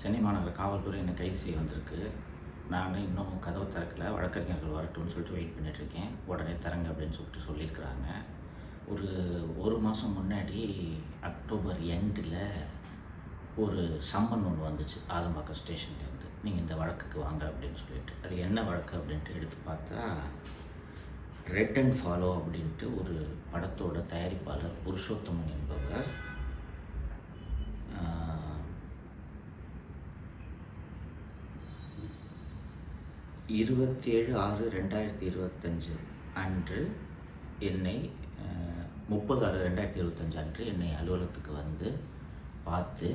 சென்னை மாநகர காவல்துறை என்னை கைது செய்ய வந்திருக்கு. நான் இன்னும் கதவு திறக்கல. வழக்கறிஞர்கள் வரட்டும்னு சொல்லிட்டு வெயிட் பண்ணிட்டுருக்கேன். உடனே திறங்க அப்படின்னு சொல்லியிருக்கிறாங்க. ஒரு 1 மாதம் முன்னாடி அக்டோபர் எண்டில் ஒரு சம்மன் ஒன்று வந்துச்சு ஆதம்பாக்கம் ஸ்டேஷன்லேருந்து. நீங்கள் இந்த வழக்குக்கு வாங்க அப்படின்னு சொல்லிட்டு. அது என்ன வழக்கு அப்படின்ட்டு எடுத்து பார்த்தா, ரெட் அண்ட் ஃபாலோ அப்படின்ட்டு ஒரு படத்தோட தயாரிப்பாளர் புருஷோத்தமன் என்பவர் 27/6/2025 அன்று என்னை 30/6/2025 அன்று என்னை அலுவலகத்துக்கு வந்து பார்த்து,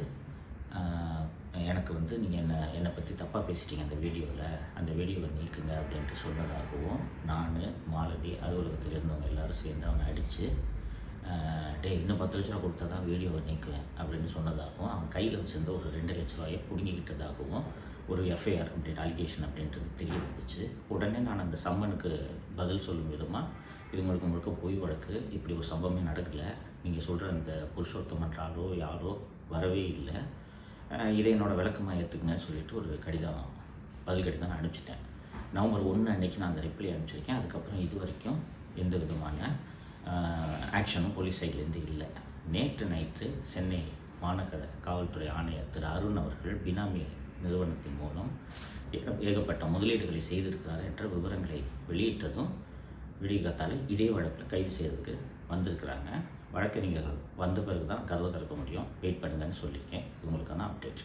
எனக்கு வந்து நீங்கள் என்னை பற்றி தப்பாக பேசிட்டீங்க அந்த வீடியோவில், அந்த வீடியோவை நீக்குங்க அப்படின்ட்டு சொன்னதாகவும், நான், மாலதி, அலுவலகத்தில் இருந்தவங்க எல்லோரும் சேர்ந்து அவனை அடித்து, டேய் இன்னும் 10 லட்ச ரூபா கொடுத்தா தான் வீடியோவை நீக்குவேன் அப்படின்னு சொன்னதாகவும், அவன் கையில் வச்சிருந்த ஒரு 2 லட்ச ரூபாயை பிடுங்கிக்கிட்டதாகவும் ஒரு எஃப்ஐஆர் அப்படின்ட்டு அலிகேஷன் அப்படின்றது தெரிய வந்துச்சு. உடனே நான் அந்த சம்மனுக்கு பதில் சொல்லும் விதமாக, இது முழுக்க பொய் வழக்கு, இப்படி ஒரு சம்பவமே நடக்கலை, நீங்கள் சொல்கிற அந்த புருஷோத்தமன் யாரோ வரவே இல்லை, இதை என்னோடய விளக்கமாக ஏற்றுக்குங்கன்னு சொல்லிட்டு ஒரு பதில் கடிதம் நான் அனுப்பிச்சிட்டேன். நவம்பர் 1 அன்றைக்கி நான் அந்த ரிப்ளை அனுப்பிச்சிருக்கேன். அதுக்கப்புறம் இது வரைக்கும் எந்த விதமான ஆக்ஷனும் போலீஸ் சைட்லேருந்து இல்லை. நேற்று நைட்டு சென்னை மாநகர காவல்துறை ஆணையர் திரு அருண் அவர்கள் பினாமி நிறுவனத்தின் மூலம் ஏகப்பட்ட முதலீடுகளை செய்திருக்கிறார் என்ற விவரங்களை வெளியிட்டதும் விடிகாத்தால் இதே வழக்கில் கைது செய்கிறதுக்கு வந்திருக்கிறாங்க. வழக்கறிஞர்கள் வந்த பிறகு தான் கதவை திறக்க முடியும், வெயிட் பண்ணுங்கன்னு சொல்லியிருக்கேன். இது உங்களுக்கான அப்டேட்.